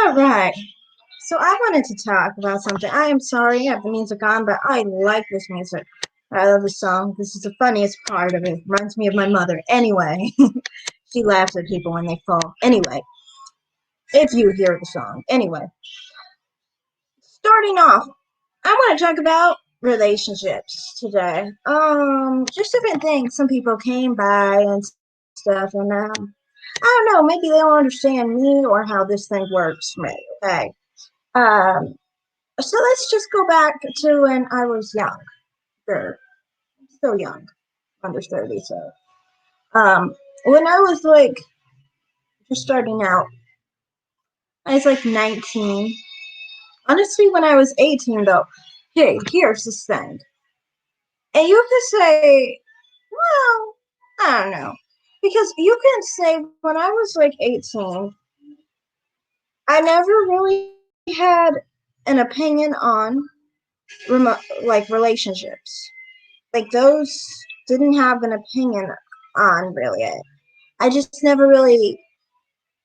All right. So I wanted to talk about something. I am sorry I have the music on, but I like this music. I love this song. This is the funniest part of it. Reminds me of my mother. Anyway, she laughs at people when they fall. Anyway, if you hear the song. Anyway, starting off, I want to talk about relationships today. Just different things. Some people came by and stuff, and I don't know. Maybe they don't understand me or how this thing works. Right? Okay. Um, So let's just go back to when I was young. Sure, still young, under 30. So, when I was like just starting out, I was like 19. Honestly, when I was 18, though, hey, here's this thing. And you could say, well, I don't know. Because you can say when I was like 18, I never really had an opinion on like relationships. Like those didn't have an opinion on really. I just never really.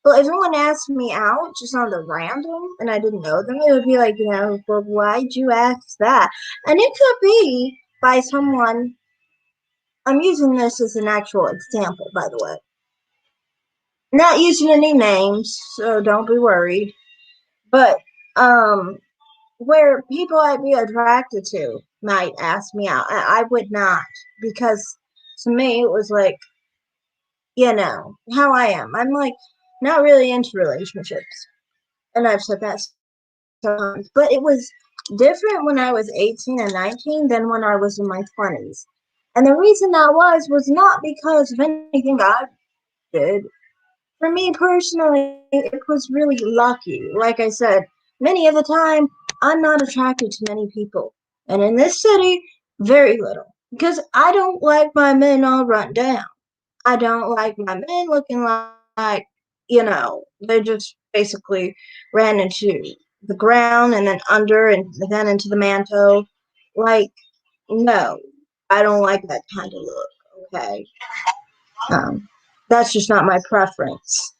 Well, if someone asked me out just on the random and I didn't know them, it would be like, well, why'd you ask that? And it could be by someone. I'm using this as an actual example, by the way. Not using any names, so don't be worried. But um, where people I'd be attracted to might ask me out, I would not, because to me it was like, how I am. I'm like not really into relationships. And I've said that sometimes. But it was different when I was 18 and 19 than when I was in my 20s. And the reason that was not because of anything I did. For me personally, it was really lucky. Like I said, many of the time, I'm not attracted to many people. And in this city, very little. Because I don't like my men all run down. I don't like my men looking like, they just basically ran into the ground and then under and then into the mantle. Like, no, I don't like that kind of look, okay? Um, that's just not my preference.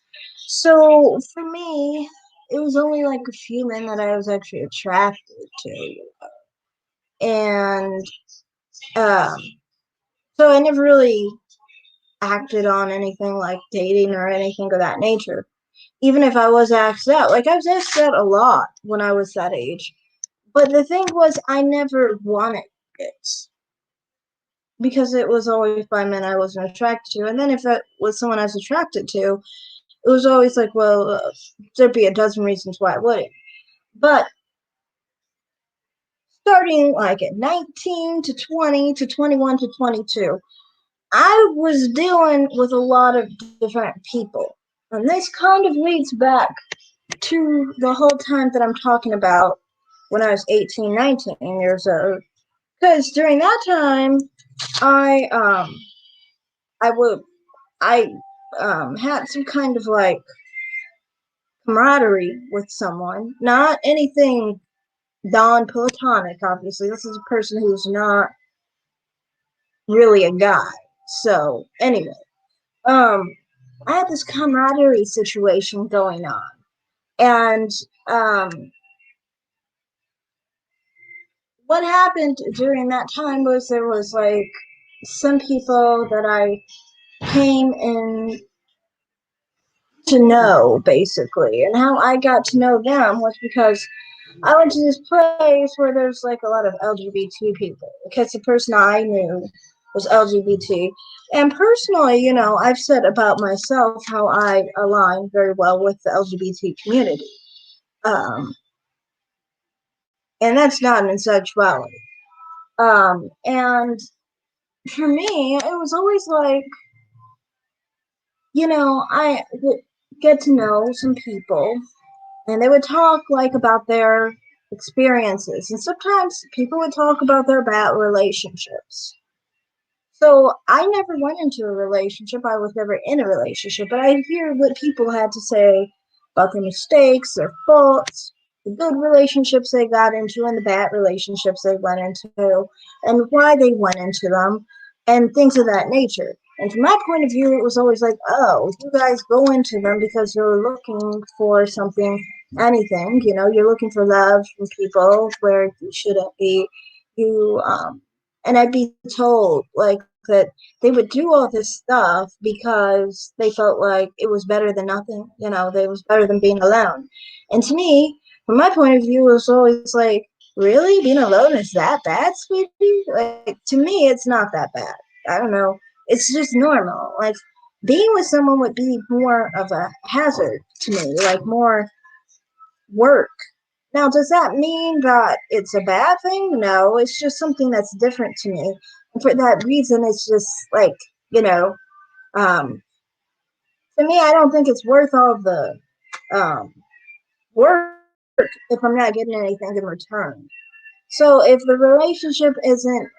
So for me, it was only like a few men that I was actually attracted to. And um, so I never really acted on anything like dating or anything of that nature. Even if I was asked out, like I was asked out a lot when I was that age. But the thing was, I never wanted it because it was always by men I wasn't attracted to. And then if it was someone I was attracted to, it was always like, well, there'd be a dozen reasons why I wouldn't. But starting like at 19 to 20 to 21 to 22, I was dealing with a lot of different people. And this kind of leads back to the whole time that I'm talking about when I was 18, 19 years old. Because during that time, I I would I had some kind of like camaraderie with someone. Not anything non-platonic, obviously. This is a person who's not really a guy. So anyway, um, I had this camaraderie situation going on, and um, what happened during that time was there was like some people that I came in to know basically, and how I got to know them was because I went to this place where there's like a lot of LGBT people because the person I knew was LGBT. And personally, I've said about myself how I align very well with the LGBT community. Um, and that's not in sexuality. And for me, it was always like, I would get to know some people and they would talk like about their experiences. And sometimes people would talk about their bad relationships. So I never went into a relationship. I was never in a relationship, but I hear what people had to say about their mistakes, their faults, the good relationships they got into, and the bad relationships they went into, and why they went into them, and things of that nature. And from my point of view, it was always like, oh, you guys go into them because you're looking for something anything. You're looking for love from people where you shouldn't be. You and I'd be told like that they would do all this stuff because they felt like it was better than nothing. They was better than being alone. And to me, from my point of view, it was always like, really, being alone is that bad, sweetie? Like, to me, it's not that bad. I don't know. It's just normal. Like, being with someone would be more of a hazard to me, like more work. Now, does that mean that it's a bad thing? No, it's just something that's different to me. And for that reason, it's just like, you know, um, to me, I don't think it's worth all the um, work if I'm not getting anything in return. So if the relationship isn't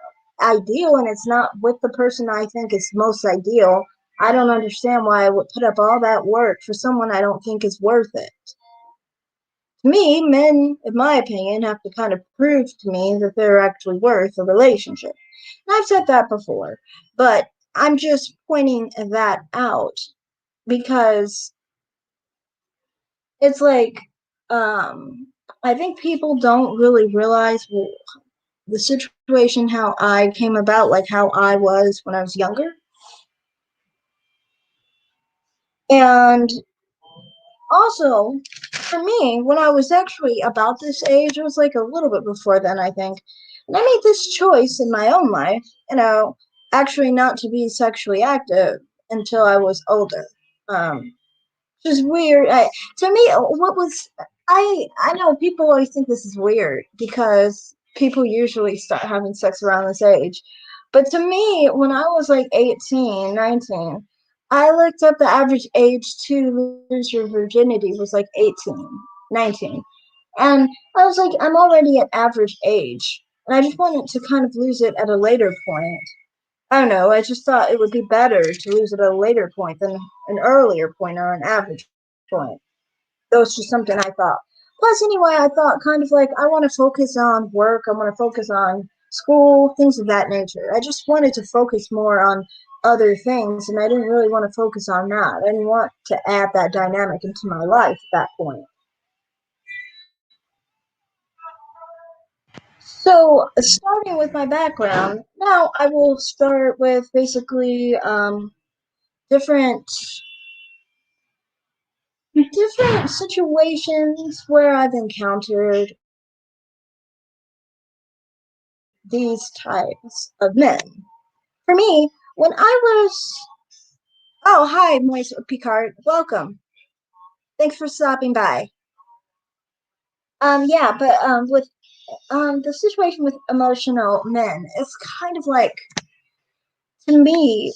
ideal and it's not with the person I think is most ideal, I don't understand why I would put up all that work for someone I don't think is worth it. To me, men, in my opinion, have to kind of prove to me that they're actually worth a relationship. And I've said that before, but I'm just pointing that out because it's like, um, I think people don't really realize the situation, how I came about, like how I was when I was younger. And also, for me, when I was actually about this age, it was like a little bit before then, I think. And I made this choice in my own life, actually not to be sexually active until I was older. Um, just weird. To me, what was I know people always think this is weird because people usually start having sex around this age. But to me, when I was like 18, 19, I looked up the average age to lose your virginity was like 18, 19. And I was like, I'm already at average age. And I just wanted to kind of lose it at a later point. I don't know. I just thought it would be better to lose it at a later point than an earlier point or an average point. That was just something I thought. Plus, anyway, I thought kind of like I want to focus on work. I want to focus on school, things of that nature. I just wanted to focus more on other things, and I didn't really want to focus on that. I didn't want to add that dynamic into my life at that point. So, starting with my background, now I will start with basically different different situations where I've encountered these types of men. For me, when I was oh hi Moise Picard, welcome. Thanks for stopping by. Yeah, but with the situation with emotional men, it's kind of like to me,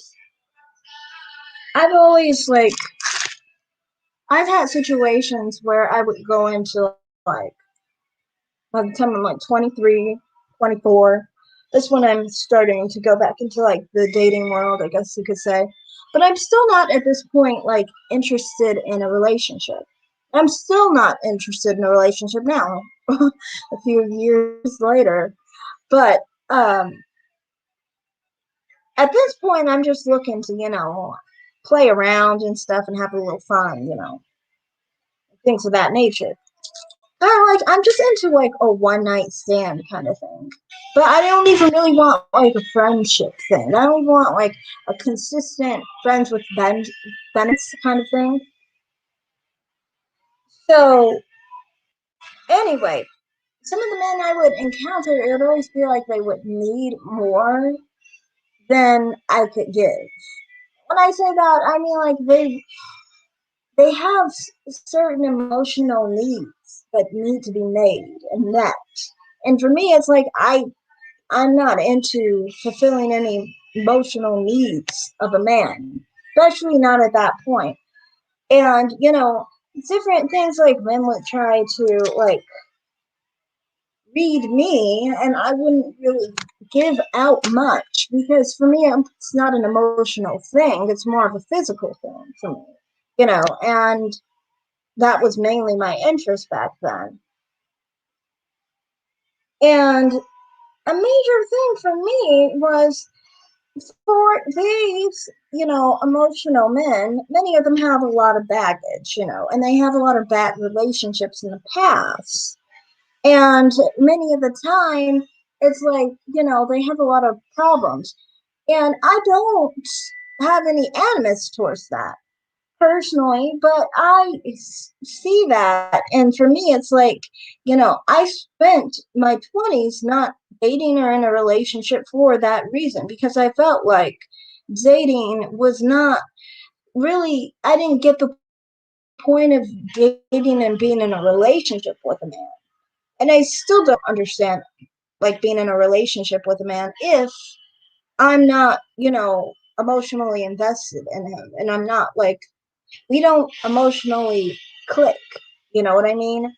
I've always like I've had situations where I would go into like by the time I'm like 23, 24, that's when I'm starting to go back into like the dating world, I guess you could say. But I'm still not at this point like interested in a relationship. I'm still not interested in a relationship now, a few years later. But um, at this point, I'm just looking to, play around and stuff and have a little fun, things of that nature. I'm just into like a one night stand kind of thing. But I don't even really want like a friendship thing. I don't want like a consistent friends with benefits kind of thing. So anyway, some of the men I would encounter, it would always feel like they would need more than I could give. When I say that, I mean like they have certain emotional needs that need to be made and met. And for me, it's like I'm not into fulfilling any emotional needs of a man, especially not at that point. And, different things like men would try to like read me, and I wouldn't really give out much because for me, it's not an emotional thing, it's more of a physical thing for me, and that was mainly my interest back then. And a major thing for me was for these, emotional men, many of them have a lot of baggage, and they have a lot of bad relationships in the past. And many of the time, it's like, they have a lot of problems. And I don't have any animus towards that personally, but see that. And for me, it's like, I spent my 20s not dating or in a relationship for that reason because I felt like dating was not really, I didn't get the point of dating and being in a relationship with a man. And I still don't understand like being in a relationship with a man if I'm not, emotionally invested in him and I'm not like we don't emotionally click. You know what I mean?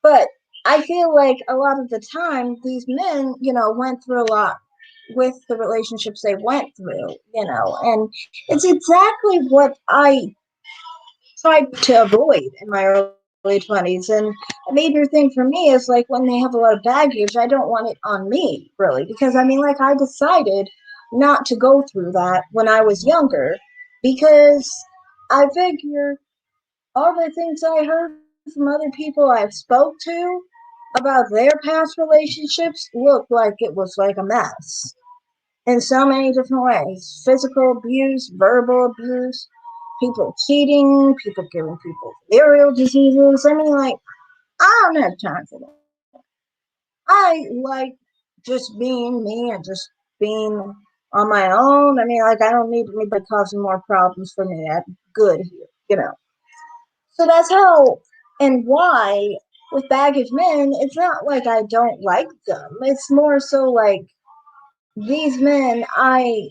But I feel like a lot of the time these men, went through a lot with the relationships they went through, and it's exactly what I tried to avoid in my early 20s. And a major thing for me is like when they have a lot of baggage, I don't want it on me, really, because I mean, like, I decided not to go through that when I was younger because I figure all the things I heard from other people I've spoke to about their past relationships looked like it was like a mess in so many different ways: physical abuse, verbal abuse, people cheating, people giving people venereal diseases. I mean, like, I don't have time for that. I like just being me and just being on my own. I mean, like, I don't need anybody causing more problems for me. I'm good here. So that's how and why with baggage men, it's not like I don't like them. It's more so like these men, I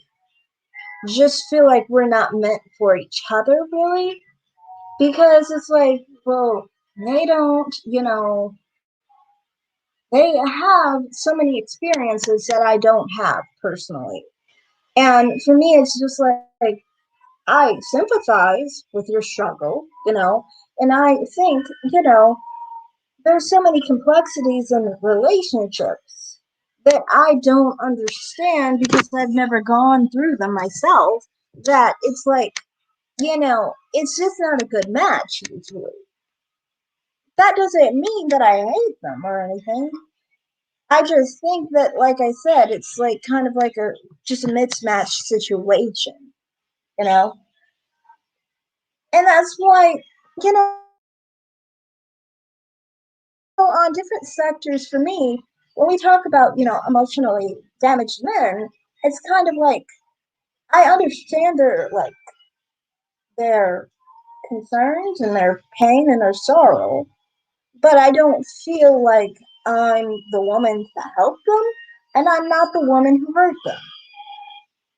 just feel like we're not meant for each other, really, because it's like, well, they don't, they have so many experiences that I don't have personally. And for me, it's just like I sympathize with your struggle, and I think, there's so many complexities in relationships that I don't understand because I've never gone through them myself. That it's like, it's just not a good match usually. That doesn't mean that I hate them or anything. I just think that, like I said, it's like kind of like a just a mismatched situation, you know? And that's why, you know, on different sectors for me, when we talk about, emotionally damaged men, it's kind of like I understand their concerns and their pain and their sorrow, but I don't feel like I'm the woman to help them, and I'm not the woman who hurt them.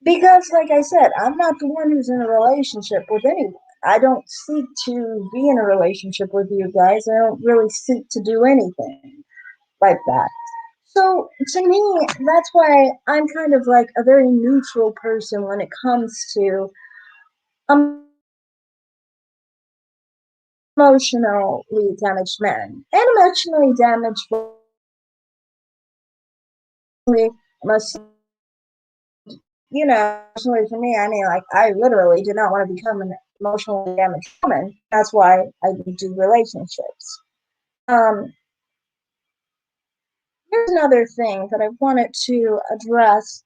Because, like I said, I'm not the one who's in a relationship with anyone. I don't seek to be in a relationship with you guys. I don't really seek to do anything like that. So, to me, that's why I'm kind of like a very neutral person when it comes to emotionally damaged men and emotionally damaged must personally for me, I mean, like, I literally did not want to become an emotionally damaged woman. That's why I do relationships. Um, Here's another thing that I wanted to address.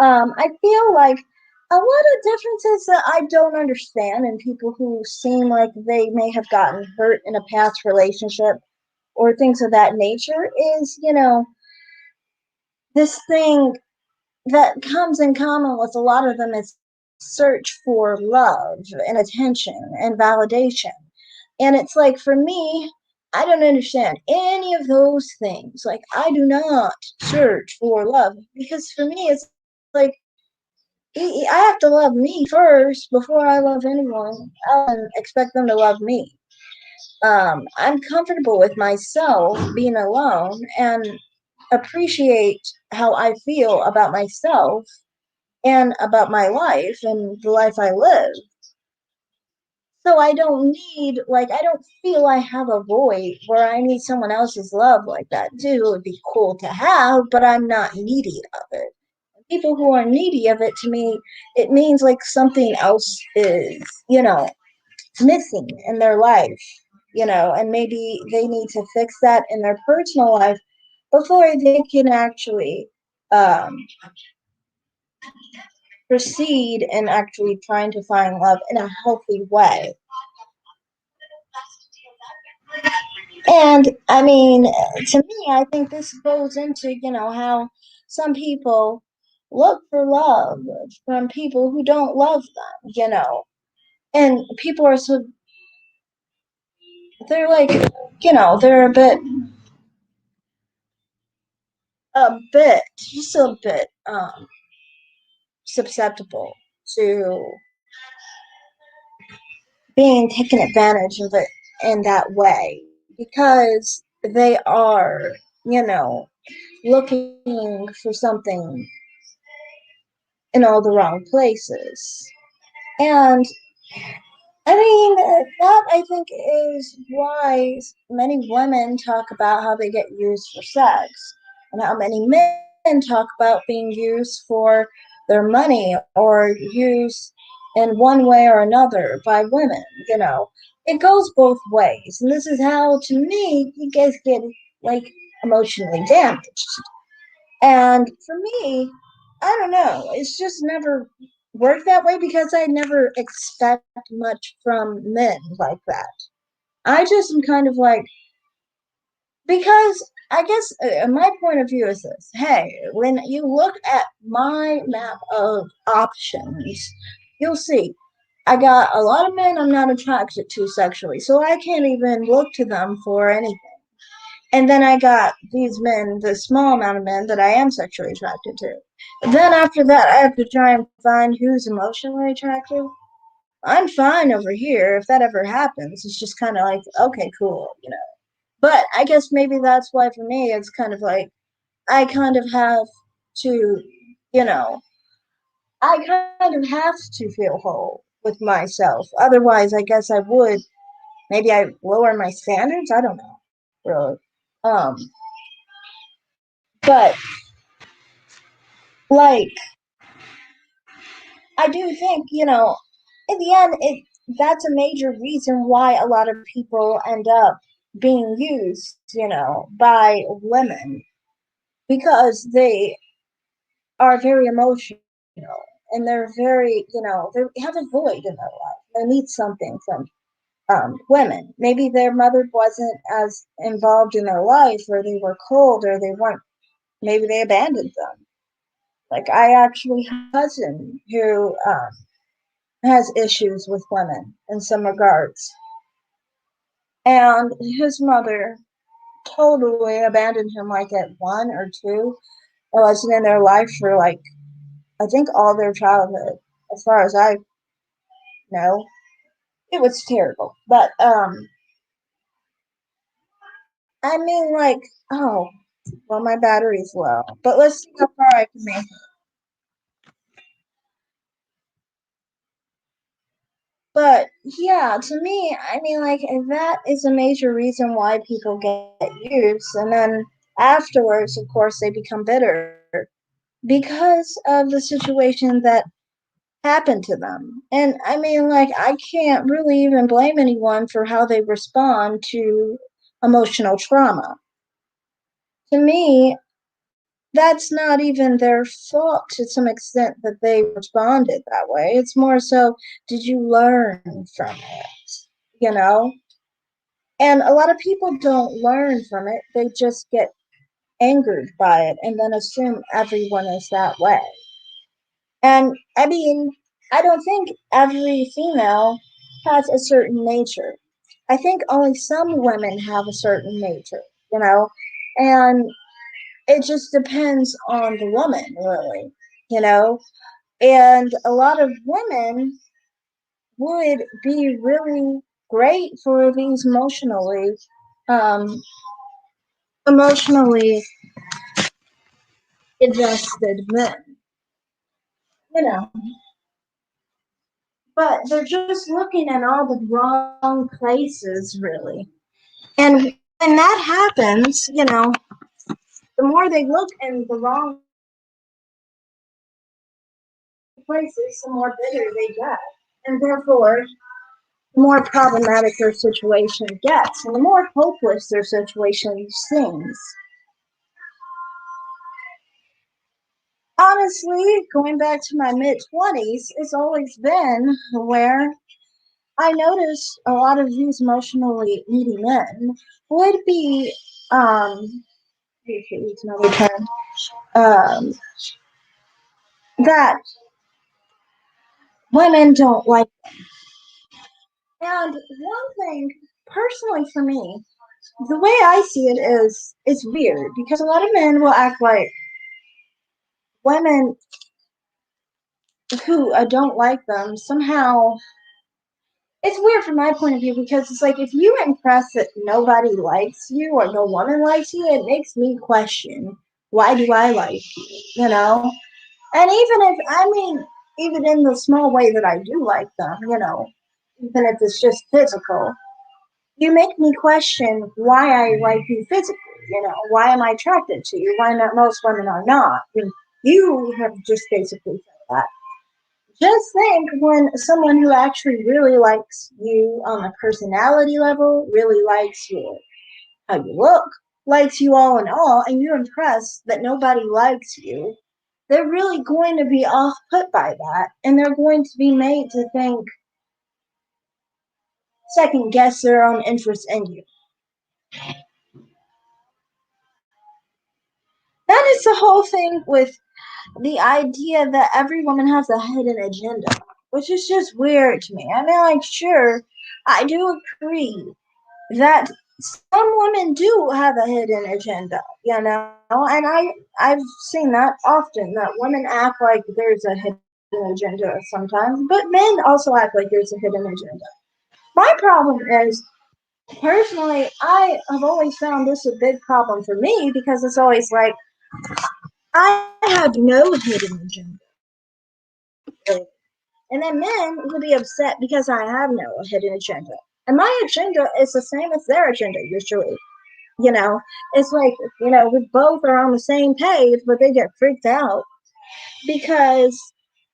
I feel like a lot of differences that I don't understand in people who seem like they may have gotten hurt in a past relationship or things of that nature is, this thing that comes in common with a lot of them is search for love and attention and validation. And it's like for me, I don't understand any of those things. Like I do not search for love because for me it's like I have to love me first before I love anyone and expect them to love me. I'm comfortable with myself being alone and appreciate how I feel about myself and about my life and the life I live. So I don't need, like, I don't feel I have a void where I need someone else's love like that. Dude, it would be cool to have, but I'm not needy of it. People who are needy of it, to me, it means like something else is, missing in their life, and maybe they need to fix that in their personal life before they can actually um, proceed in actually trying to find love in a healthy way. And I mean, to me, I think this goes into, how some people look for love from people who don't love them. And people are so, they're like, they're just a bit susceptible to being taken advantage of it in that way because they are, you know, looking for something in all the wrong places. And I mean, that I think is why many women talk about how they get used for sex, and how many men talk about being used for their money or used in one way or another by women. It goes both ways, and this is how, to me, you guys get like emotionally damaged. And for me, I don't know. It's just never worked that way because I never expect much from men like that. I just am kind of like, because I guess my point of view is this. Hey, when you look at my map of options, you'll see I got a lot of men I'm not attracted to sexually, so I can't even look to them for anything. And then I got these men, the small amount of men that I am sexually attracted to. Then after that, I have to try and find who's emotionally attractive. I'm fine over here. If that ever happens, it's just kind of like, okay, cool. But I guess maybe that's why for me, it's kind of like, I kind of have to, you know, I kind of have to feel whole with myself. Otherwise, I guess I would, maybe I lower my standards. I don't know, really. Um, but like, I do think, in the end, that's a major reason why a lot of people end up being used, by women because they are very emotional and they're very, they have a void in their life. They need something from women. Maybe their mother wasn't as involved in their life, or they were cold, or they weren't. Maybe they abandoned them. Like I actually have a cousin who has issues with women in some regards. And his mother totally abandoned him like at one or two. It wasn't in their life for like, I think all their childhood, as far as I know. It was terrible. But I mean like, oh, well my battery's low. But let's see how far I can make it. But yeah, to me, I mean, like, that is a major reason why people get used. And then afterwards, of course, they become bitter because of the situation that happened to them. And I mean, like, I can't really even blame anyone for how they respond to emotional trauma. To me, that's not even their fault to some extent that they responded that way. It's more so, did you learn from it? You know? And a lot of people don't learn from it, they just get angered by it and then assume everyone is that way. And I mean, I don't think every female has a certain nature. I think only some women have a certain nature, you know? And it just depends on the woman, really, you know? And a lot of women would be really great for these um, emotionally invested men, you know. but they're just looking in all the wrong places, really. And when that happens, the more they look in the wrong places, the more bitter they get. And therefore, the more problematic their situation gets, and the more hopeless their situation seems. Honestly, going back to my mid 20s, it's always been where I notice a lot of these emotionally needy men would be, it's another term, um, that women don't like. And one thing, personally for me, the way I see it is, it's weird because a lot of men will act like women who don't like them somehow. It's weird from my point of view because it's like if you impress that nobody likes you or no woman likes you, it makes me question, why do I like you? And even in the small way that I do like them, even if it's just physical, you make me question why I like you physically. Why am I attracted to you? Why not most women are not? I mean, you have just basically said that. Just think when someone who actually really likes you on a personality level, really likes you, how you look, likes you all in all, and you're impressed that nobody likes you, they're really going to be off put by that, and they're going to be made to think, second guess their own interest in you. That is the whole thing with the idea that every woman has a hidden agenda, which is just weird to me. I mean, like, sure, I do agree that some women do have a hidden agenda, and I've seen that often, that women act like there's a hidden agenda sometimes, but men also act like there's a hidden agenda. My problem is, personally, I have always found this a big problem for me because it's always like, I have no hidden agenda. And then men will be upset because I have no hidden agenda. And my agenda is the same as their agenda, usually. You know, it's like, we both are on the same page, but they get freaked out because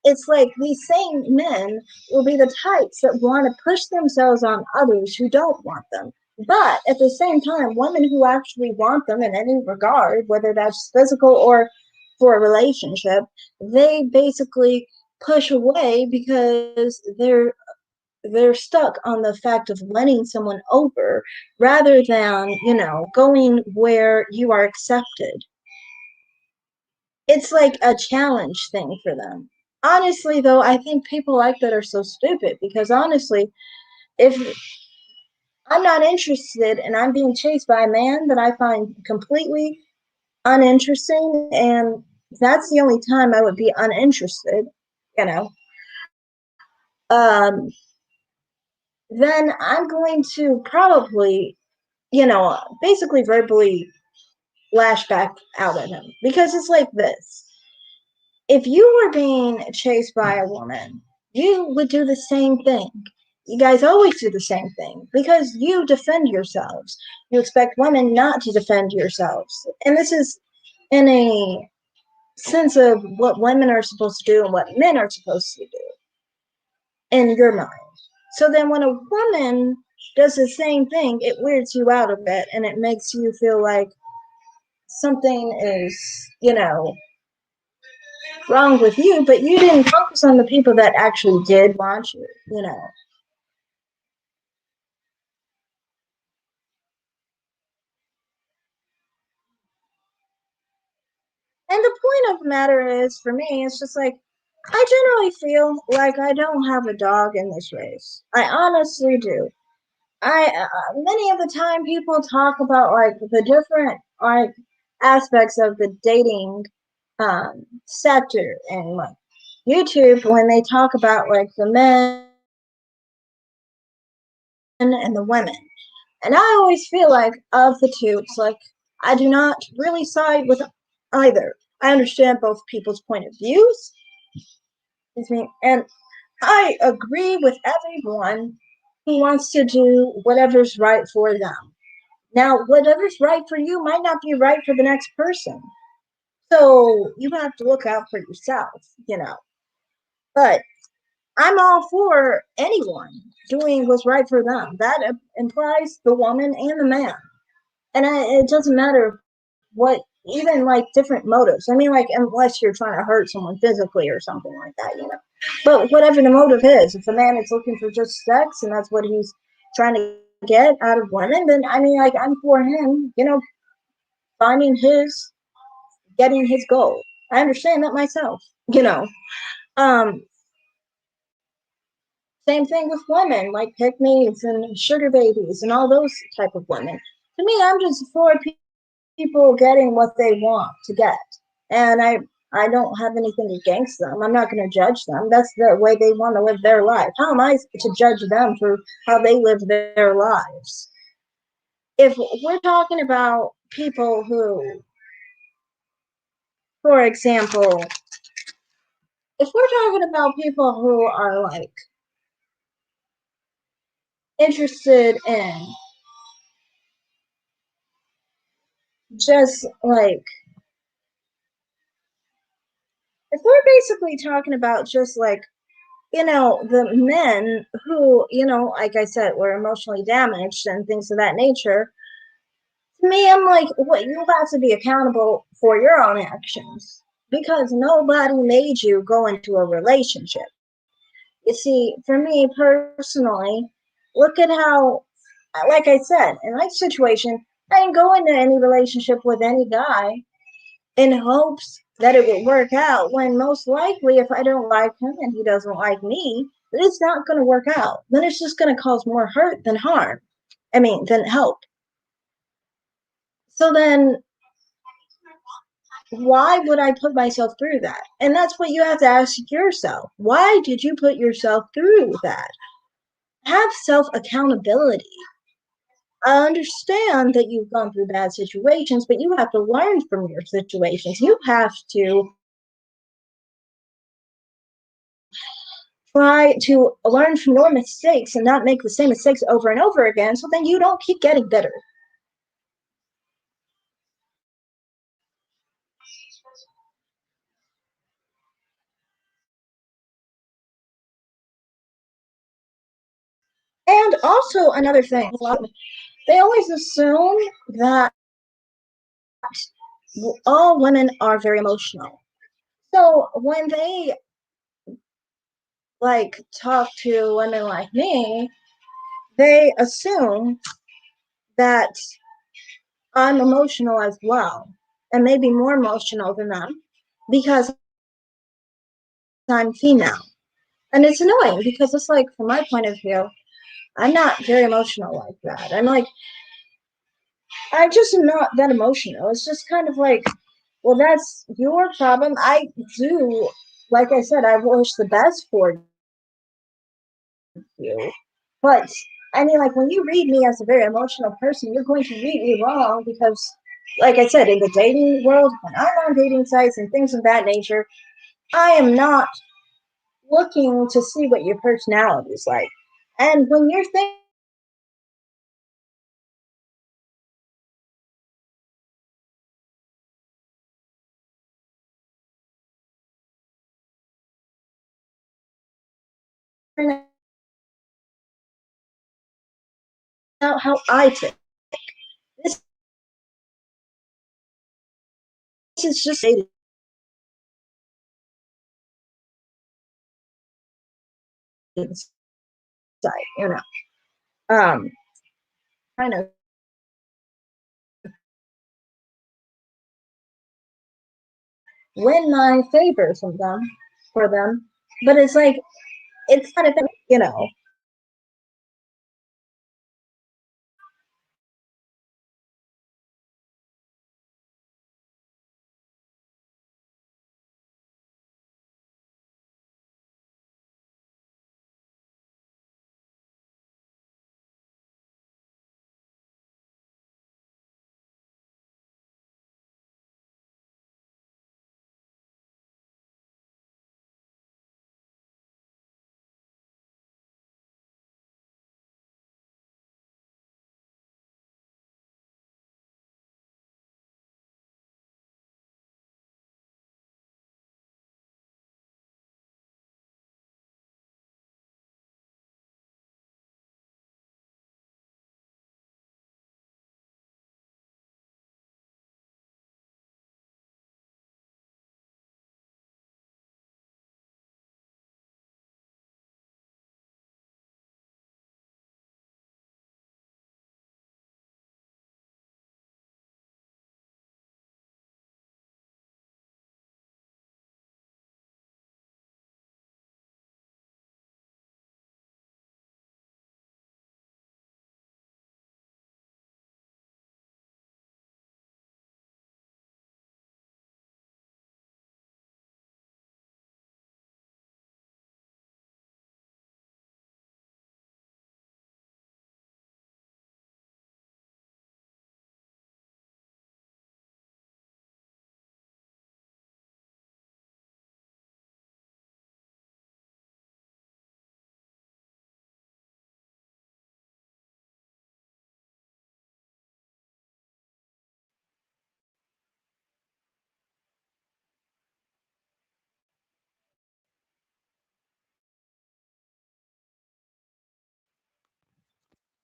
it's like these same men will be the types that want to push themselves on others who don't want them. But at the same time, women who actually want them in any regard, whether that's physical or for a relationship, they basically push away because they're stuck on the fact of winning someone over rather than, going where you are accepted. It's like a challenge thing for them. Honestly, though, I think people like that are so stupid because honestly, if I'm not interested and I'm being chased by a man that I find completely uninteresting, and that's the only time I would be uninterested, you know, um, then I'm going to probably, basically verbally lash back out at him because it's like this. If you were being chased by a woman, you would do the same thing. You guys always do the same thing because you defend yourselves. You expect women not to defend yourselves. And this is in a sense of what women are supposed to do and what men are supposed to do in your mind. So then when a woman does the same thing, it weirds you out a bit and it makes you feel like something is, wrong with you, but you didn't focus on the people that. Did want you. And the point of the matter is, for me, it's just like, I generally feel like I don't have a dog in this race. I honestly do. Many of the time people talk about like the different like aspects of the dating sector and like YouTube when they talk about like the men and the women. And I always feel like of the two, it's like I do not really side with either. I understand both people's point of views. Excuse me, and I agree with everyone who wants to do whatever's right for them. Now, whatever's right for you might not be right for the next person. So you have to look out for yourself. But I'm all for anyone doing what's right for them. That implies the woman and the man. And it doesn't matter what, even like different motives. I mean, like, unless you're trying to hurt someone physically or something like that. But whatever the motive is, if a man is looking for just sex and that's what he's trying to get out of women, then I mean, like, I'm for him, finding getting his goal. I understand that myself. Um, Same thing with women, like pick me's and sugar babies and all those type of women. To me, I'm just for people getting what they want to get. And I don't have anything against them. I'm not going to judge them. That's the way they want to live their life. How am I to judge them for how they live their lives? If we're talking about people who, for example, if we're talking about people who are like interested in just like, if we're basically talking about just like, the men who, like I said, were emotionally damaged and things of that nature, to me, I'm like, what, you have to be accountable for your own actions because nobody made you go into a relationship. You see, for me personally, look at how, like I said, in my situation, I didn't go into any relationship with any guy in hopes that it would work out when most likely if I don't like him and he doesn't like me, it's not going to work out. Then it's just going to cause more hurt than harm. I mean, than help. So then why would I put myself through that? And that's what you have to ask yourself. Why did you put yourself through that? Have self accountability. I understand that you've gone through bad situations, but you have to learn from your situations. You have to try to learn from your mistakes and not make the same mistakes over and over again so then you don't keep getting better. And also another thing, they always assume that all women are very emotional. So when they like talk to women like me, they assume that I'm emotional as well and maybe more emotional than them because I'm female. And it's annoying because it's like, from my point of view, I'm not very emotional like that. I just am not that emotional. It's just kind of like, well, that's your problem. I do, like I said, I wish the best for you. But I mean, like, when you read me as a very emotional person, you're going to read me wrong because, like I said, in the dating world, when I'm on dating sites and things of that nature, I am not looking to see what your personality is like. And when you're thinking out how I think, this is just a site. Kind of win my favor for them, but it's like it's kind of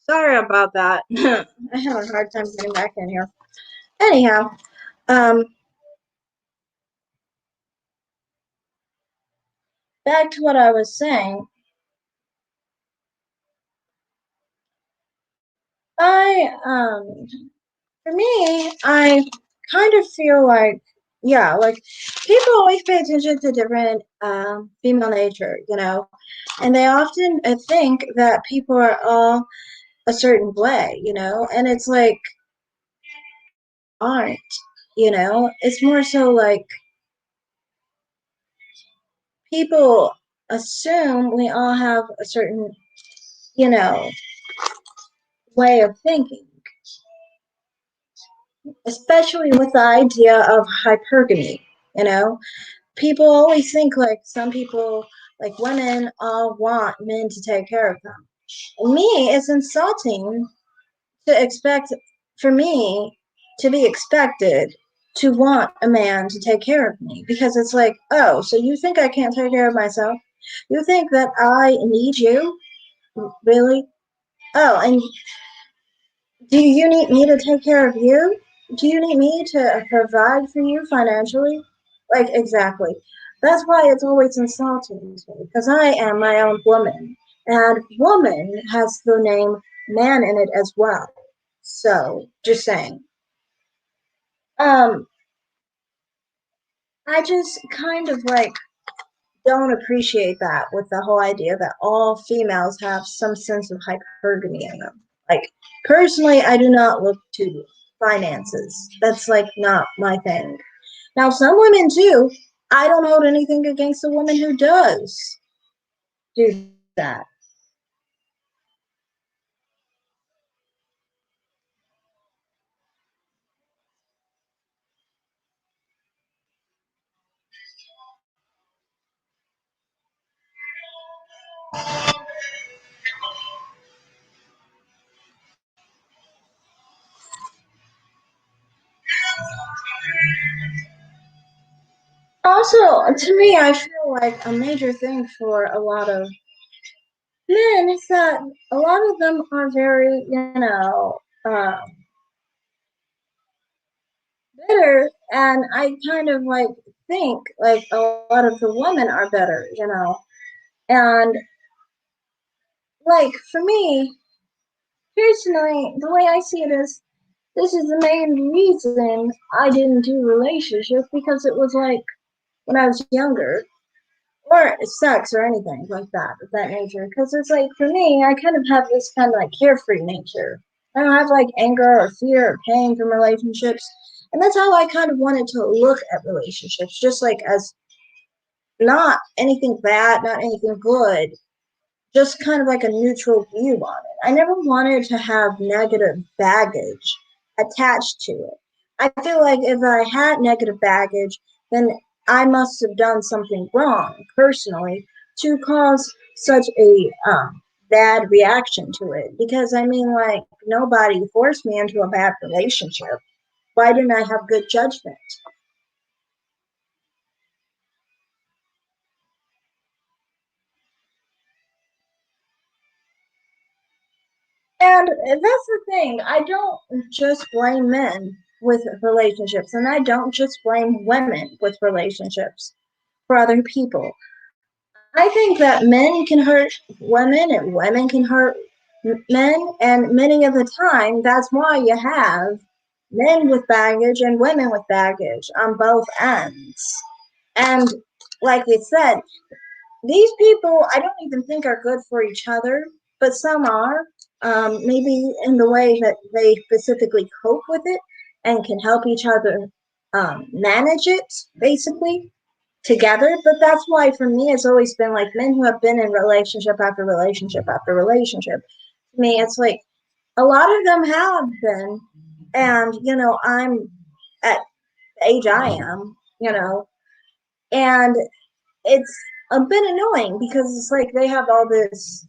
Sorry about that. I have a hard time getting back in here. Anyhow, um, back to what I was saying. I for me, I kind of feel like, yeah, like people always pay attention to different female nature, and they often think that people are all a certain way, and it's like aren't, it's more so like people assume we all have a certain, you know, way of thinking, especially with the idea of hypergamy, you know. People always think like some people, like women, all want men to take care of them. And me, it's insulting to expect for me to be expected to want a man to take care of me because it's like, oh, so you think I can't take care of myself? You think that I need you? Really? Oh, and do you need me to take care of you? Do you need me to provide for you financially? Like, exactly. That's why it's always insulting to me, because I am my own woman. And woman has the name man in it as well. So, just saying. Um, I just kind of like don't appreciate that with the whole idea that all females have some sense of hypergamy in them. Like, personally, I do not look to finances. That's like not my thing. Now, some women do. I don't hold anything against a woman who does do that. Also, to me, I feel like a major thing for a lot of men is that a lot of them are very, bitter, and I kind of like think like a lot of the women are better, and like for me personally, the way I see it is this is the main reason I didn't do relationships because it was like when I was younger, or sex or anything like that of that nature. Because it's like for me, I kind of have this kind of like carefree nature. I don't have like anger or fear or pain from relationships. And that's how I kind of wanted to look at relationships, just like as not anything bad, not anything good, just kind of like a neutral view on it. I never wanted to have negative baggage attached to it. I feel like if I had negative baggage, then I must have done something wrong personally to cause such a bad reaction to it. Because I mean, like, nobody forced me into a bad relationship. Why didn't I have good judgment? And that's the thing. I don't just blame men with relationships, and I don't just blame women with relationships for other people. I think that men can hurt women and women can hurt men, and many of the time, that's why you have men with baggage and women with baggage on both ends. And like they said, these people I don't even think are good for each other, but some are. Maybe in the way that they specifically cope with it and can help each other manage it, basically together. But that's why for me, it's always been like men who have been in relationship after relationship after relationship. To me, it's like a lot of them have been, and I'm at the age I am, and it's a bit annoying because it's like they have all this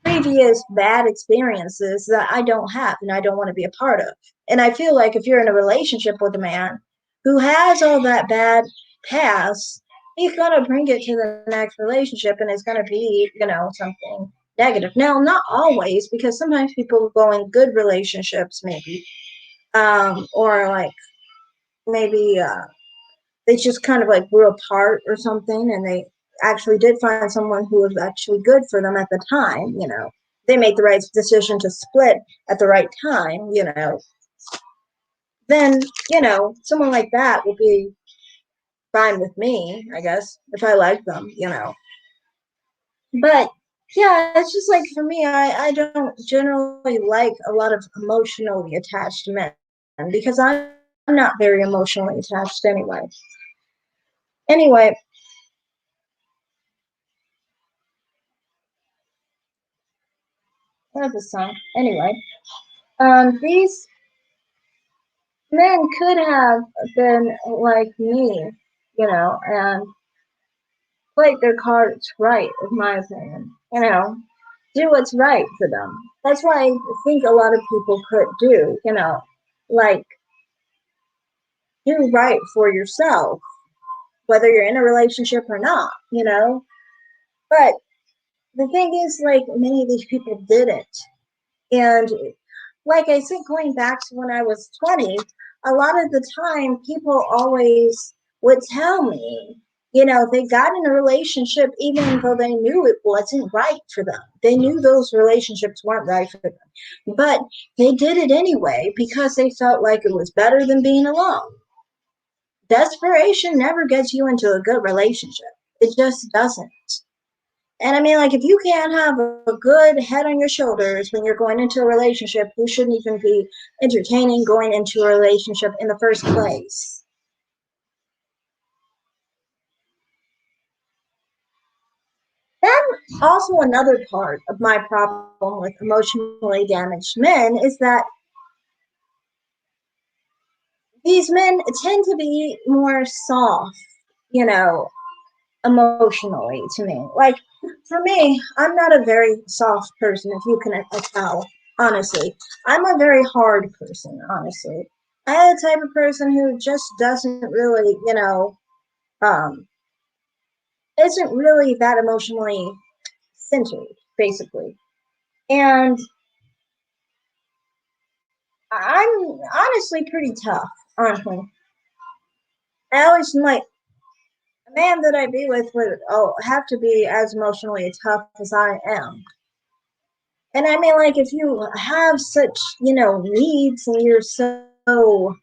previous bad experiences that I don't have and I don't want to be a part of. And I feel like if you're in a relationship with a man who has all that bad past, he's gonna bring it to the next relationship and it's gonna be, something. negative. Now, not always, because sometimes people go in good relationships, maybe, or like maybe they just kind of like grew apart or something, and they actually did find someone who was actually good for them at the time. They made the right decision to split at the right time. Then someone like that would be fine with me, I guess, if I like them. But yeah, it's just like for me, I don't generally like a lot of emotionally attached men because I'm not very emotionally attached anyway. Anyway, I love this song. Anyway, these men could have been like me, and played their cards right, in my opinion. Do what's right for them. That's what I think a lot of people could do, like do right for yourself, whether you're in a relationship or not. But the thing is, like, many of these people didn't. And like I said, going back to when I was 20, a lot of the time people always would tell me, they got in a relationship even though they knew it wasn't right for them. They knew those relationships weren't right for them. But they did it anyway because they felt like it was better than being alone. Desperation never gets you into a good relationship. It just doesn't. And I mean, like, if you can't have a good head on your shoulders when you're going into a relationship, you shouldn't even be entertaining going into a relationship in the first place. Then, also, another part of my problem with emotionally damaged men is that these men tend to be more soft, you know, emotionally to me. Like, for me, I'm not a very soft person, if you can tell, honestly. I'm a very hard person, honestly. I'm the type of person who just doesn't really, um, isn't really that emotionally centered, basically. And I'm honestly pretty tough, honestly. I always like a man that I be with would have to be as emotionally tough as I am. And I mean, like, if you have such, needs and you're so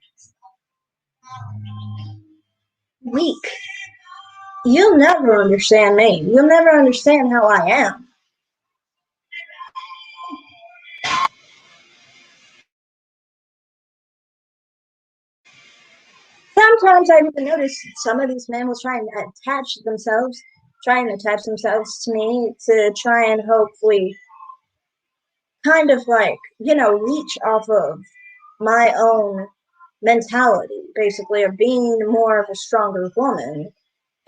weak, you'll never understand me. You'll never understand how I am. Sometimes I've even noticed some of these men will try and attach themselves to me to try and hopefully kind of like, reach off of my own mentality, basically, of being more of a stronger woman.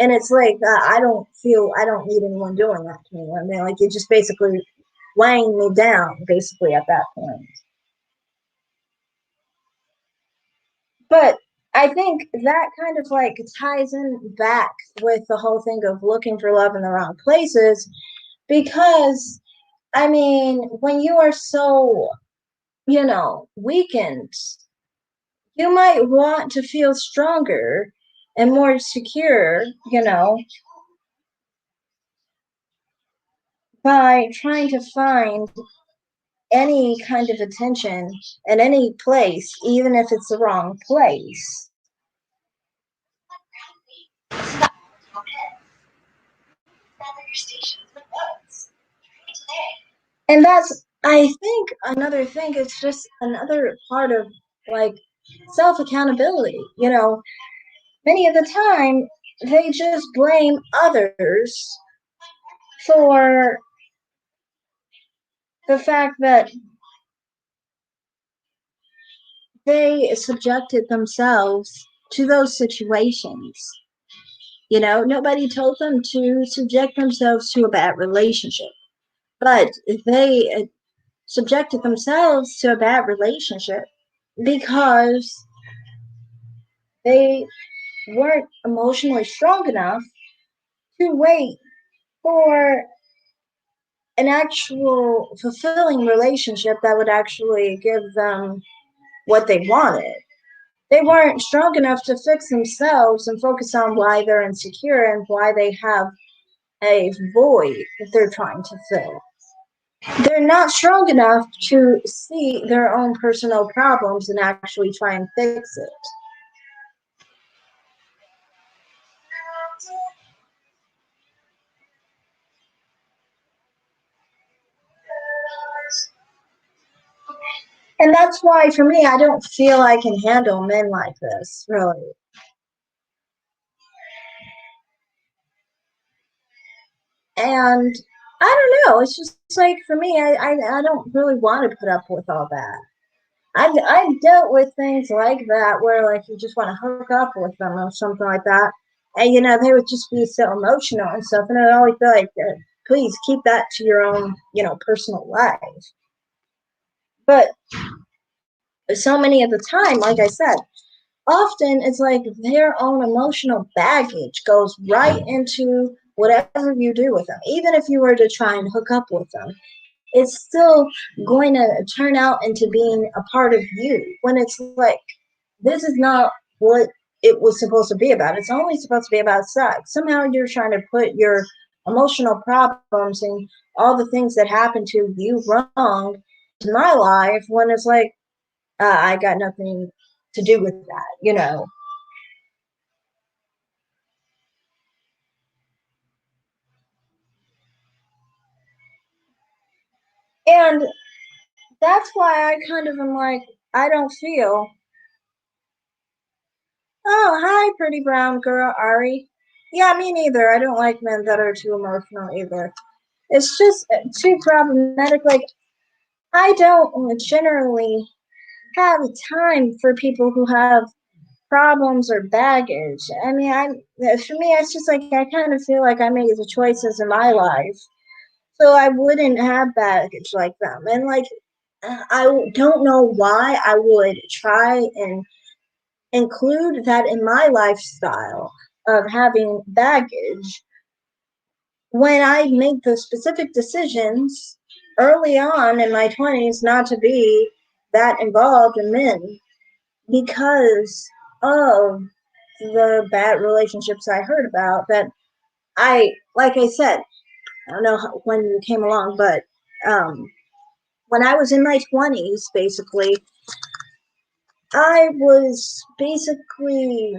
And it's like, I don't need anyone doing that to me. I mean, like, you're just basically weighing me down, basically, at that point. But I think that kind of like ties in back with the whole thing of looking for love in the wrong places. Because, I mean, when you are so, weakened, you might want to feel stronger and more secure, by trying to find any kind of attention in any place, even if it's the wrong place. And that's, I think, another thing. It's just another part of like self accountability. Many of the time they just blame others for the fact that they subjected themselves to those situations. Nobody told them to subject themselves to a bad relationship, but they subjected themselves to a bad relationship because they weren't emotionally strong enough to wait for an actual fulfilling relationship that would actually give them what they wanted. They weren't strong enough to fix themselves and focus on why they're insecure and why they have a void that they're trying to fill. They're not strong enough to see their own personal problems and actually try and fix it. And that's why, for me, I don't feel I can handle men like this, really. And I don't know. It's just like for me, I don't really want to put up with all that. I've dealt with things like that where like you just want to hook up with them or something like that, and they would just be so emotional and stuff, and I always feel like, please keep that to your own personal life. But so many of the time, like I said, often it's like their own emotional baggage goes right into whatever you do with them. Even if you were to try and hook up with them, it's still going to turn out into being a part of you when it's like this is not what it was supposed to be about. It's only supposed to be about sex. Somehow you're trying to put your emotional problems and all the things that happened to you wrong to my life when it's like I got nothing to do with that. And that's why I kind of am like, I don't feel, oh, hi, pretty brown girl, Ari. Yeah, me neither. I don't like men that are too emotional either. It's just too problematic. Like, I don't generally have time for people who have problems or baggage. I mean, for me, it's just like I kind of feel like I made the choices in my life, so I wouldn't have baggage like them. And like, I don't know why I would try and include that in my lifestyle of having baggage when I made the specific decisions early on in my 20s not to be that involved in men because of the bad relationships I heard about that like I said, I don't know when you came along, but when I was in my 20s, basically, I was basically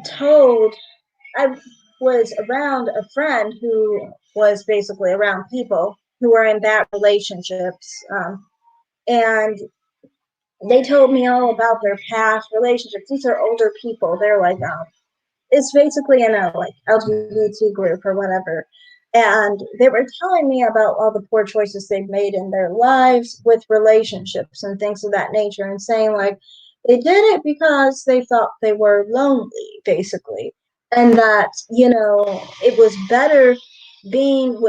told I was around a friend who was basically around people who were in bad relationships. And they told me all about their past relationships. These are older people. They're like, it's basically in a like LGBT group or whatever. And they were telling me about all the poor choices they've made in their lives with relationships and things of that nature, and saying like they did it because they thought they were lonely, basically. And that, it was better being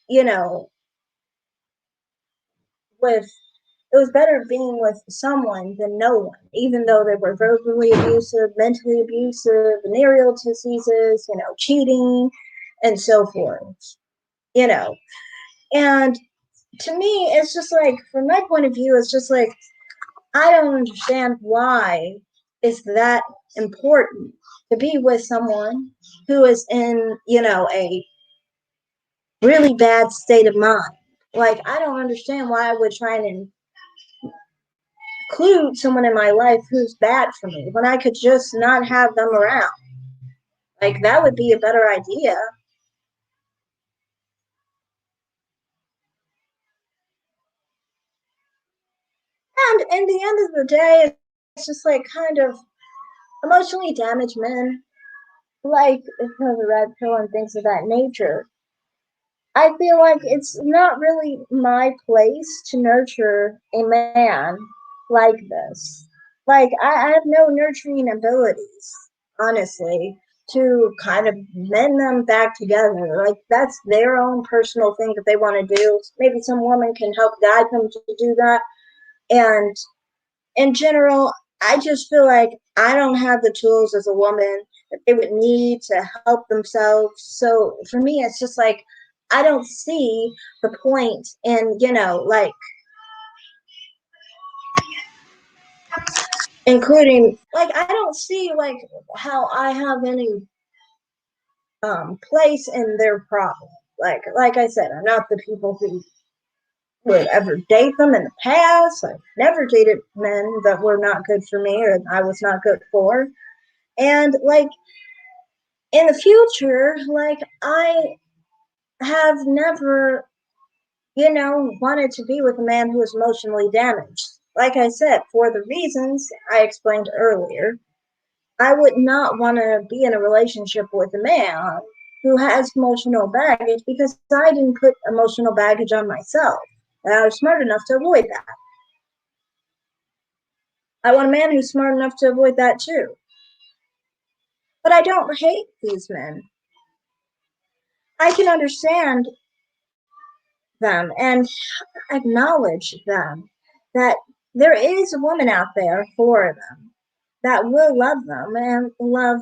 you know, with it was better being with someone than no one, even though they were verbally abusive, mentally abusive, venereal diseases, cheating, and so forth. You know, and to me, it's just like, from my point of view, it's just like I don't understand why it's that important to be with someone who is in, a really bad state of mind. Like, I don't understand why I would try and include someone in my life who's bad for me when I could just not have them around. Like, that would be a better idea. And in the end of the day, it's just like kind of emotionally damaged men, like the red pill and things of that nature. I feel like it's not really my place to nurture a man like this. Like, I have no nurturing abilities, honestly, to kind of mend them back together. Like, that's their own personal thing that they want to do. Maybe some woman can help guide them to do that. And in general, I just feel like I don't have the tools as a woman that they would need to help themselves. So for me, it's just like I don't see the point in, like including, like, I don't see like how I have any place in their problem. Like I said, I'm not the people who would ever date them in the past. I've never dated men that were not good for me or I was not good for. And like in the future, like I have never, wanted to be with a man who is emotionally damaged. Like I said, for the reasons I explained earlier, I would not want to be in a relationship with a man who has emotional baggage because I didn't put emotional baggage on myself. And I was smart enough to avoid that. I want a man who's smart enough to avoid that too. But I don't hate these men. I can understand them and acknowledge them that there is a woman out there for them that will love them and love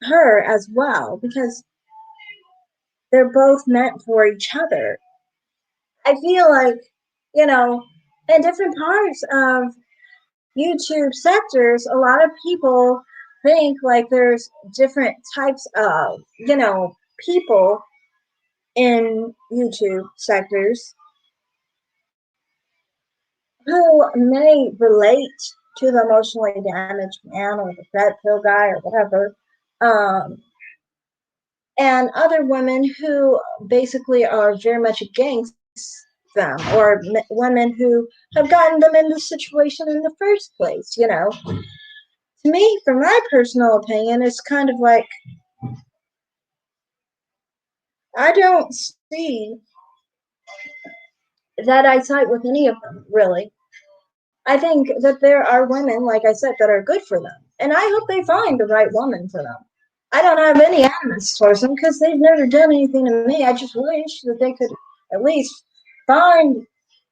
her as well because they're both meant for each other. I feel like, you know, in different parts of YouTube sectors, a lot of people think like there's different types of, people in YouTube sectors who may relate to the emotionally damaged man or the red pill guy or whatever, um, and other women who basically are very much against them, or women who have gotten them in this situation in the first place. To me, from my personal opinion, it's kind of like I don't see that I side with any of them, really. I think that there are women, like I said, that are good for them. And I hope they find the right woman for them. I don't have any animus towards them because they've never done anything to me. I just wish that they could at least find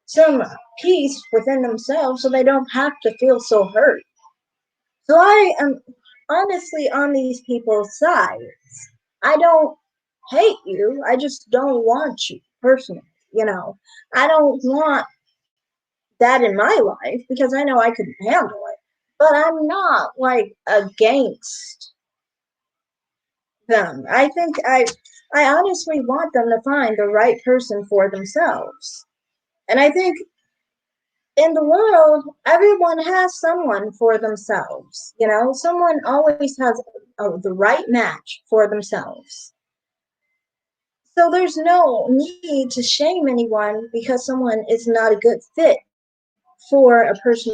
some peace within themselves so they don't have to feel so hurt. So I am honestly on these people's side. I don't hate you. I just don't want you personally. I don't want that in my life because I know I couldn't handle it. But I'm not like against them. I honestly want them to find the right person for themselves. And I think in the world, everyone has someone for themselves. Someone always has the right match for themselves. So there's no need to shame anyone because someone is not a good fit for a person.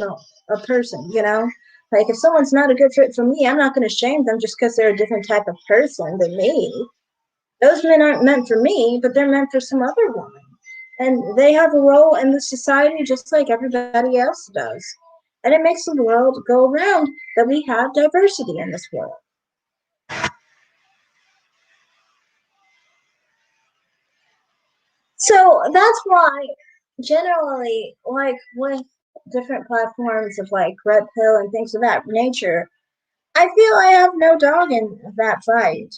Like if someone's not a good fit for me, I'm not going to shame them just because they're a different type of person than me. Those men aren't meant for me, but they're meant for some other woman. And they have a role in the society just like everybody else does. And it makes the world go around that we have diversity in this world. So that's why, generally, like with different platforms of like Red Pill and things of that nature, I feel I have no dog in that fight.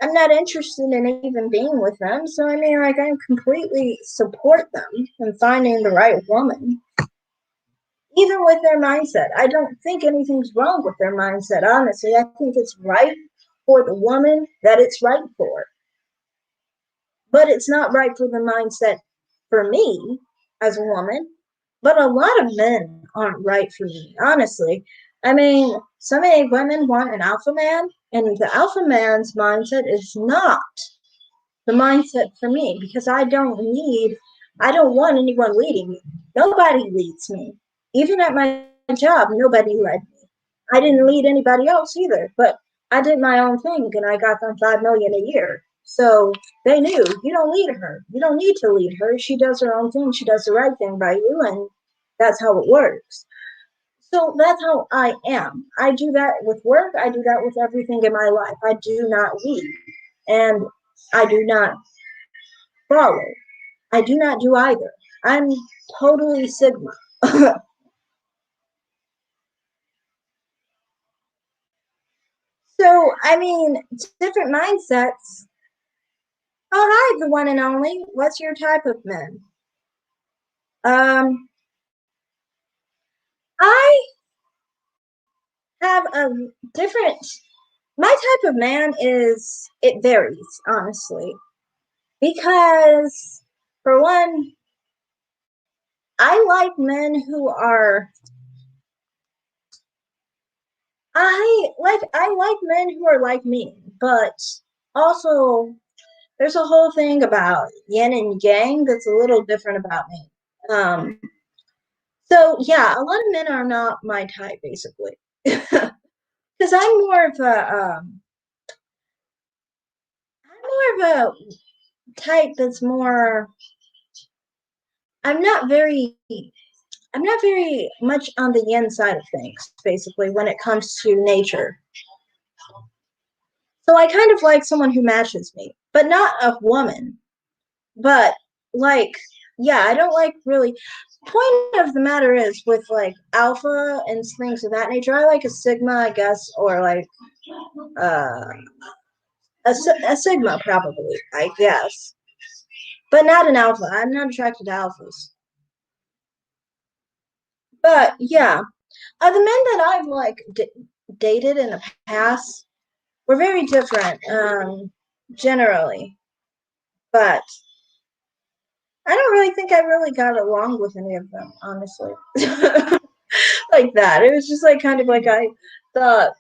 I'm not interested in even being with them. So I mean, like, I completely support them in finding the right woman, even with their mindset. I don't think anything's wrong with their mindset. Honestly, I think it's right for the woman that it's right for, but it's not right for the mindset for me as a woman. But a lot of men aren't right for me, honestly. I mean, so many women want an alpha man, and the alpha man's mindset is not the mindset for me because I don't want anyone leading me. Nobody leads me. Even at my job, nobody led me. I didn't lead anybody else either, but I did my own thing and I got them 5 million a year. So they knew you don't lead her. You don't need to lead her. She does her own thing. She does the right thing by you, and that's how it works. So that's how I am. I do that with work. I do that with everything in my life. I do not lead, and I do not follow. I do not do either. I'm totally Sigma. So, I mean, different mindsets Oh, hi, the one and only. What's your type of men? Um, I have a different. My type of man is it varies, honestly, because for one, I like men who are. I like men who are like me, but also there's a whole thing about yin and yang that's a little different about me. Um, so yeah, a lot of men are not my type, basically. Because I'm more of a type that's more. I'm not very. I'm not very much on the yin side of things, basically, when it comes to nature. So I kind of like someone who matches me, but not a woman. But like, yeah, I don't like really. Point of the matter is with like alpha and things of that nature. I like a sigma, I guess, or like uh, a sigma probably, I guess, but not an alpha. I'm not attracted to alphas. But yeah, the men that I've like dated in the past were very different, generally. But I don't really think I really got along with any of them, honestly. Like that. It was just like kind of like I thought,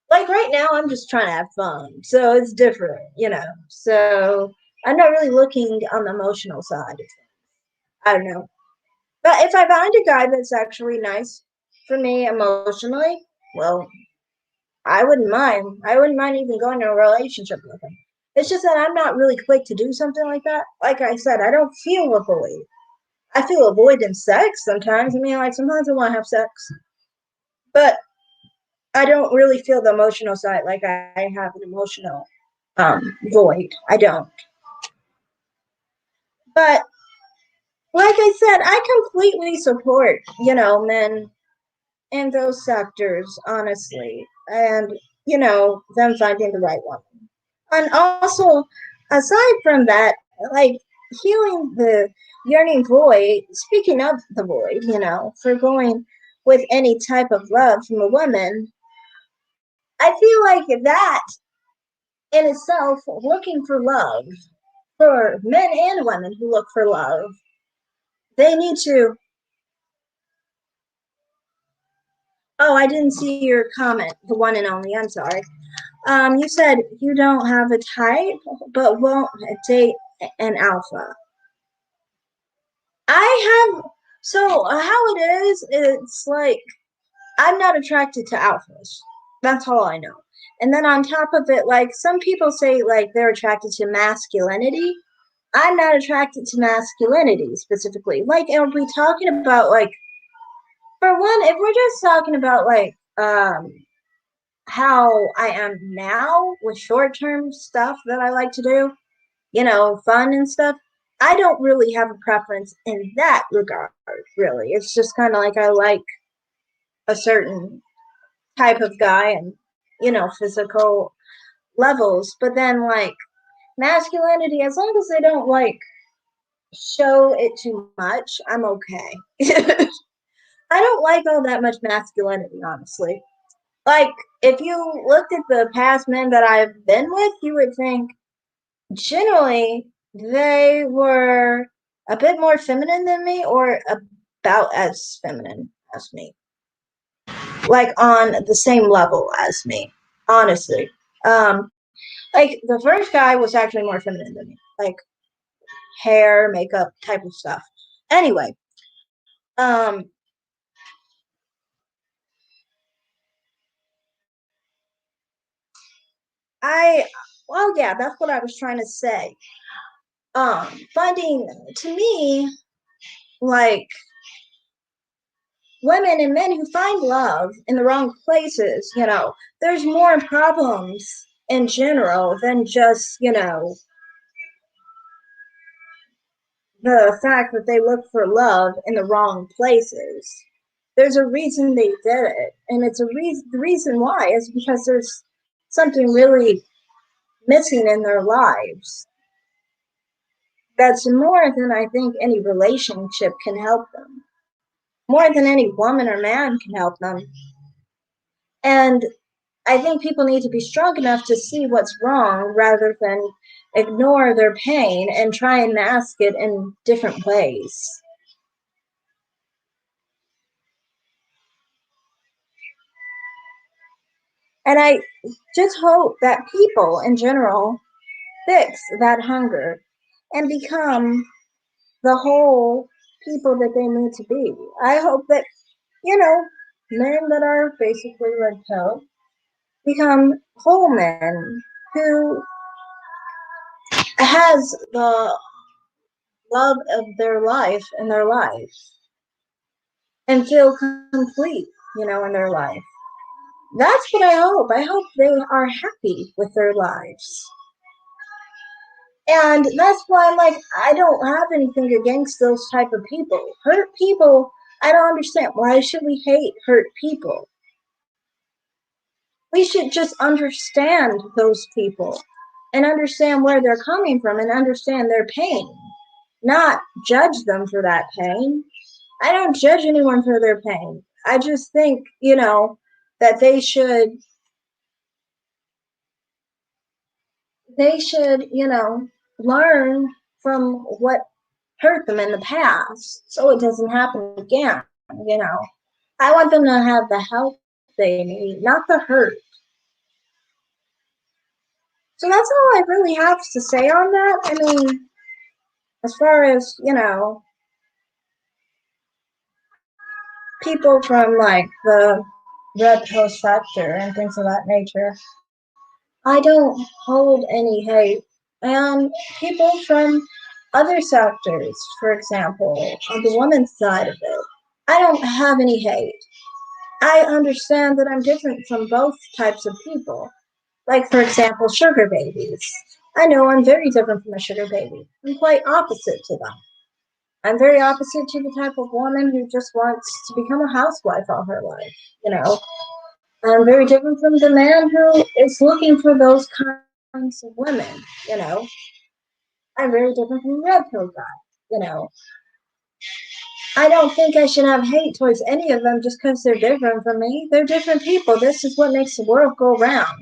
like right now, I'm just trying to have fun. So it's different, you know. So I'm not really looking on the emotional side. I don't know. But if I find a guy that's actually nice for me emotionally, well, I wouldn't mind. I wouldn't mind even going in a relationship with him. It's just that I'm not really quick to do something like that. Like I said, I don't feel a void. I feel a void in sex sometimes. I mean, like sometimes I want to have sex, but I don't really feel the emotional side like I have an emotional void. I don't. But like I said, I completely support, men in those sectors, honestly, and them finding the right one. And also, aside from that, like healing the yearning void, speaking of the void, for going with any type of love from a woman, I feel like that in itself, looking for love, for men and women who look for love, they need to. Oh, I didn't see your comment, the one and only. I'm sorry. You said you don't have a type, but won't date an alpha. I have. So how it is, it's like I'm not attracted to alphas. That's all I know. And then on top of it, like some people say, like they're attracted to masculinity. I'm not attracted to masculinity specifically. Like, are we talking about like, for one, if we're just talking about like how I am now with short term stuff that I like to do, fun and stuff, I don't really have a preference in that regard, really. It's just kind of like I like a certain type of guy and, physical levels. But then, like, masculinity, as long as they don't, like, show it too much, I'm okay. I don't like all that much masculinity, honestly. Like, if you looked at the past men that I've been with, you would think generally they were a bit more feminine than me or about as feminine as me, like on the same level as me, honestly. Um, like the first guy was actually more feminine than me, like hair, makeup type of stuff. Anyway, um, I, well, yeah, that's what I was trying to say. Finding to me, like women and men who find love in the wrong places, there's more problems in general than just, the fact that they look for love in the wrong places. There's a reason they did it. And it's a reason the reason why is because there's something really missing in their lives. that's more than I think any relationship can help them, more than any woman or man can help them. And I think people need to be strong enough to see what's wrong rather than ignore their pain and try and mask it in different ways. And I just hope that people in general fix that hunger and become the whole people that they need to be. I hope that, men that are basically red pill become whole men who has the love of their life in their life and feel complete, in their life. That's what I hope. I hope they are happy with their lives. And that's why I'm like, I don't have anything against those type of people. Hurt people, I don't understand. Why should we hate hurt people? We should just understand those people and understand where they're coming from and understand their pain, not judge them for that pain. I don't judge anyone for their pain. I just think, that they should, learn from what hurt them in the past so it doesn't happen again, you know. I want them to have the help they need, not the hurt. So that's all I really have to say on that. I mean, as far as, people from like the red pill sector and things of that nature, I don't hold any hate. And people from other sectors, for example, on the woman's side of it, I don't have any hate. I understand that I'm different from both types of people. Like, for example, sugar babies. I know I'm very different from a sugar baby. I'm quite opposite to them. I'm very opposite to the type of woman who just wants to become a housewife all her life, you know. I'm very different from the man who is looking for those kinds of women, you know. I'm very different from the red pill guy, you know. I don't think I should have hate towards any of them just because they're different from me. They're different people. This is what makes the world go round.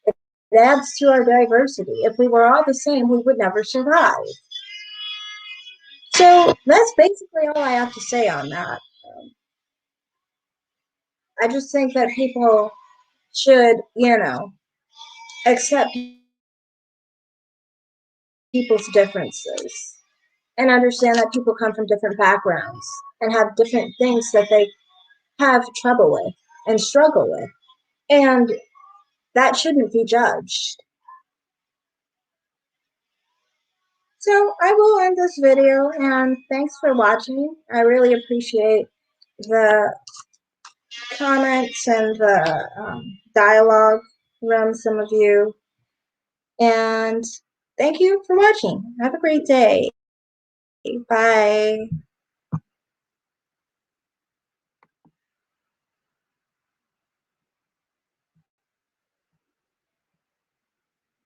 It adds to our diversity. If we were all the same, we would never survive. So that's basically all I have to say on that. I just think that people should, accept people's differences and understand that people come from different backgrounds and have different things that they have trouble with and struggle with. And that shouldn't be judged. So I will end this video and thanks for watching. I really appreciate the comments and the dialogue from some of you. And thank you for watching. Have a great day. Bye.